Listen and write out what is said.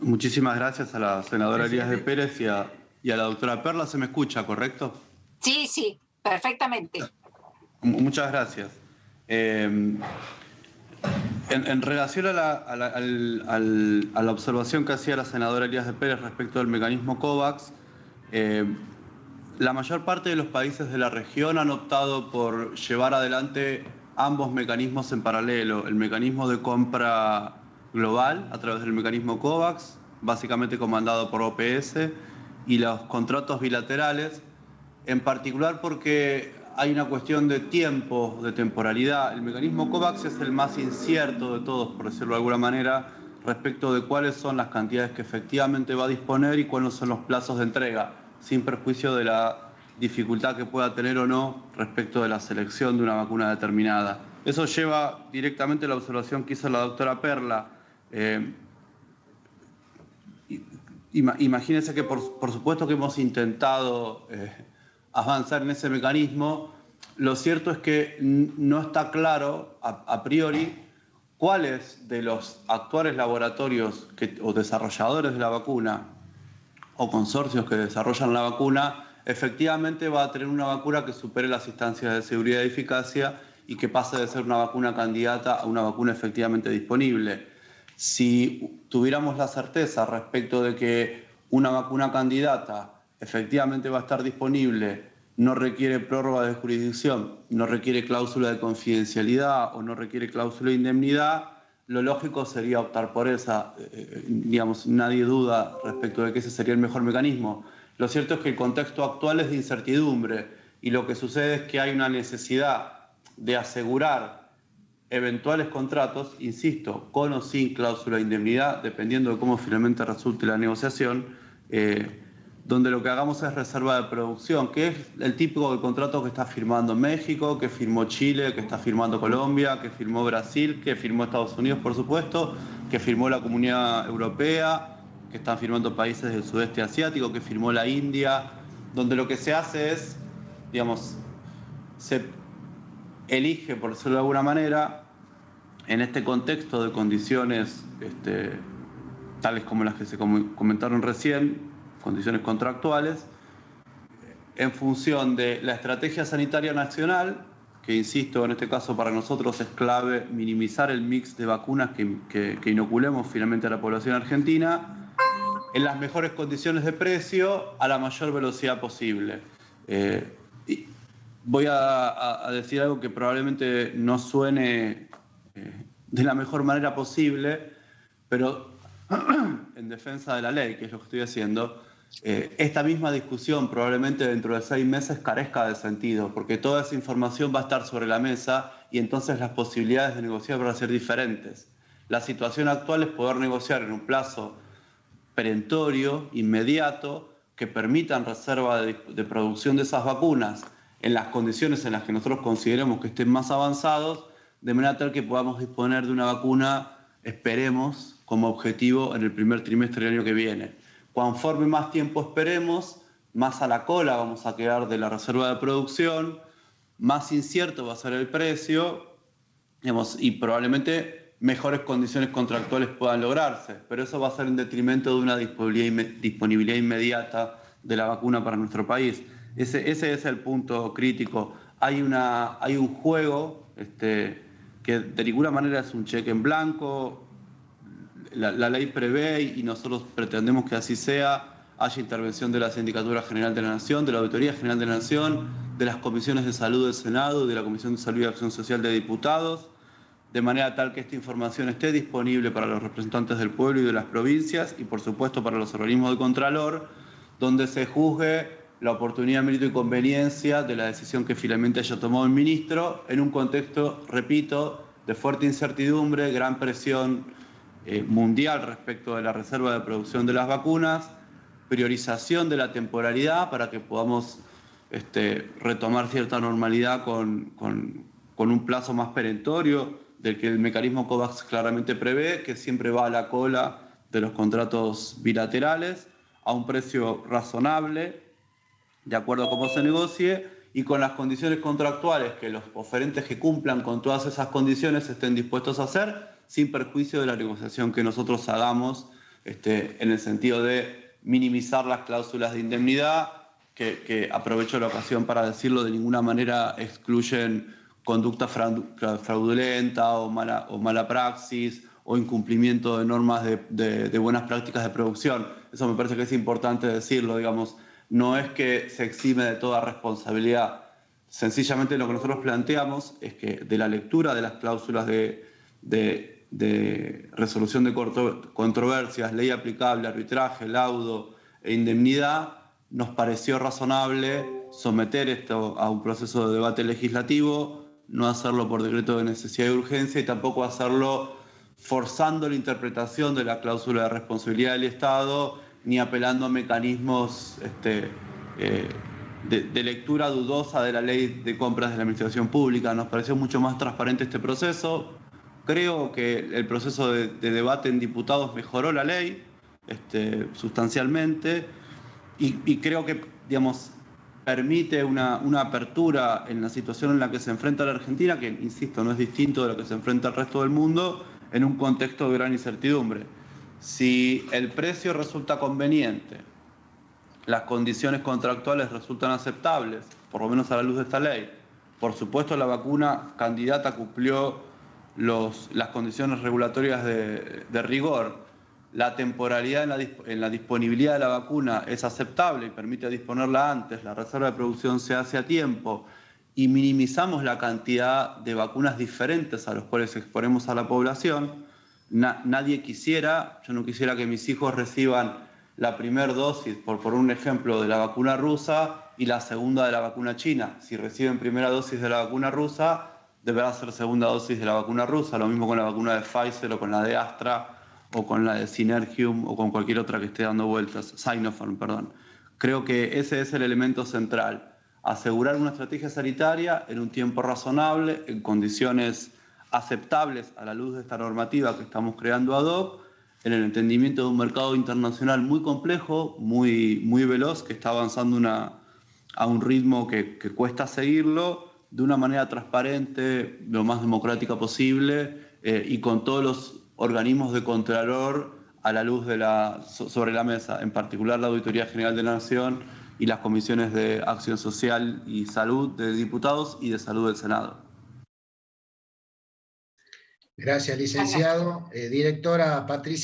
Muchísimas gracias a la senadora Elías de Presidente. Pérez y a la doctora Perla. ¿Se me escucha, correcto? Sí, sí, perfectamente. Muchas gracias. Eh, en relación a la observación que hacía la senadora Elías de Pérez respecto del mecanismo COVAX, eh, la mayor parte de los países de la región han optado por llevar adelante ambos mecanismos en paralelo. El mecanismo de compra global a través del mecanismo COVAX, básicamente comandado por OPS, y los contratos bilaterales, en particular porque hay una cuestión de tiempo, de temporalidad. El mecanismo COVAX es el más incierto de todos, por decirlo de alguna manera, respecto de cuáles son las cantidades que efectivamente va a disponer y cuáles son los plazos de entrega, sin perjuicio de la dificultad que pueda tener o no respecto de la selección de una vacuna determinada. Eso lleva directamente a la observación que hizo la doctora Perla. Imagínense que por supuesto que hemos intentado avanzar en ese mecanismo. Lo cierto es que no está claro a priori cuáles de los actuales laboratorios o desarrolladores de la vacuna o consorcios que desarrollan la vacuna efectivamente va a tener una vacuna que supere las instancias de seguridad y eficacia y que pase de ser una vacuna candidata a una vacuna efectivamente disponible. Si tuviéramos la certeza respecto de que una vacuna candidata efectivamente va a estar disponible, no requiere prórroga de jurisdicción, no requiere cláusula de confidencialidad o no requiere cláusula de indemnidad, lo lógico sería optar por esa. Digamos, nadie duda respecto de que ese sería el mejor mecanismo. Lo cierto es que el contexto actual es de incertidumbre y lo que sucede es que hay una necesidad de asegurar eventuales contratos, insisto, con o sin cláusula de indemnidad, dependiendo de cómo finalmente resulte la negociación, donde lo que hagamos es reserva de producción, que es el típico de contrato que está firmando México, que firmó Chile, que está firmando Colombia, que firmó Brasil, que firmó Estados Unidos, por supuesto, que firmó la Comunidad Europea, que están firmando países del sudeste asiático, que firmó la India, donde lo que se hace es, digamos, se elige, por decirlo de alguna manera, en este contexto de condiciones tales como las que se comentaron recién, condiciones contractuales, en función de la estrategia sanitaria nacional, que insisto, en este caso para nosotros es clave minimizar el mix de vacunas que inoculemos finalmente a la población argentina, en las mejores condiciones de precio, a la mayor velocidad posible. Y voy a decir algo que probablemente no suene de la mejor manera posible, pero en defensa de la ley, que es lo que estoy haciendo, esta misma discusión probablemente dentro de 6 meses carezca de sentido, porque toda esa información va a estar sobre la mesa y entonces las posibilidades de negociar van a ser diferentes. La situación actual es poder negociar en un plazo perentorio, inmediato, que permitan reserva de producción de esas vacunas en las condiciones en las que nosotros consideremos que estén más avanzados, de manera tal que podamos disponer de una vacuna, esperemos, como objetivo en el primer trimestre del año que viene. Conforme más tiempo esperemos, más a la cola vamos a quedar de la reserva de producción, más incierto va a ser el precio, digamos, y probablemente mejores condiciones contractuales puedan lograrse, pero eso va a ser en detrimento de una disponibilidad inmediata de la vacuna para nuestro país. Ese es el punto crítico. Hay un juego que de ninguna manera es un cheque en blanco. La ley prevé y nosotros pretendemos que así sea. Haya intervención de la Sindicatura General de la Nación, de la Auditoría General de la Nación, de las comisiones de salud del Senado y de la Comisión de Salud y Acción Social de Diputados, de manera tal que esta información esté disponible para los representantes del pueblo y de las provincias y por supuesto para los organismos de contralor, donde se juzgue la oportunidad, mérito y conveniencia de la decisión que finalmente haya tomado el ministro en un contexto, repito, de fuerte incertidumbre, gran presión mundial respecto de la reserva de producción de las vacunas, priorización de la temporalidad para que podamos retomar cierta normalidad con un plazo más perentorio del que el mecanismo COVAX claramente prevé, que siempre va a la cola de los contratos bilaterales, a un precio razonable, de acuerdo a cómo se negocie, y con las condiciones contractuales que los oferentes que cumplan con todas esas condiciones estén dispuestos a hacer, sin perjuicio de la negociación que nosotros hagamos en el sentido de minimizar las cláusulas de indemnidad, que aprovecho la ocasión para decirlo, de ninguna manera excluyen conducta fraudulenta o mala praxis o incumplimiento de normas de buenas prácticas de producción. Eso me parece que es importante decirlo, digamos. No es que se exime de toda responsabilidad. Sencillamente lo que nosotros planteamos es que de la lectura de las cláusulas de resolución de controversias, ley aplicable, arbitraje, laudo e indemnidad, nos pareció razonable someter esto a un proceso de debate legislativo, no hacerlo por decreto de necesidad y urgencia y tampoco hacerlo forzando la interpretación de la cláusula de responsabilidad del Estado ni apelando a mecanismos de lectura dudosa de la ley de compras de la administración pública. Nos pareció mucho más transparente este proceso. Creo que el proceso de debate en diputados mejoró la ley sustancialmente y creo que, digamos, permite una apertura en la situación en la que se enfrenta la Argentina, que, insisto, no es distinto de lo que se enfrenta el resto del mundo, en un contexto de gran incertidumbre. Si el precio resulta conveniente, las condiciones contractuales resultan aceptables, por lo menos a la luz de esta ley, por supuesto la vacuna candidata cumplió las condiciones regulatorias de rigor, la temporalidad en la disponibilidad de la vacuna es aceptable y permite disponerla antes, la reserva de producción se hace a tiempo y minimizamos la cantidad de vacunas diferentes a los cuales exponemos a la población. Nadie quisiera, yo no quisiera que mis hijos reciban la primera dosis, por un ejemplo, de la vacuna rusa y la segunda de la vacuna china. Si reciben primera dosis de la vacuna rusa, deberá ser segunda dosis de la vacuna rusa. Lo mismo con la vacuna de Pfizer o con la de Astra o con la de Synergium o con cualquier otra que esté dando vueltas, Sinopharm, perdón. Creo que ese es el elemento central. Asegurar una estrategia sanitaria en un tiempo razonable, en condiciones aceptables a la luz de esta normativa que estamos creando ad hoc, en el entendimiento de un mercado internacional muy complejo, muy veloz, que está avanzando a un ritmo que cuesta seguirlo, de una manera transparente, lo más democrática posible, y con todos los organismos de contralor a la luz sobre la mesa, en particular la Auditoría General de la Nación y las comisiones de Acción Social y Salud de diputados y de Salud del Senado. Gracias, licenciado. Directora Patricia.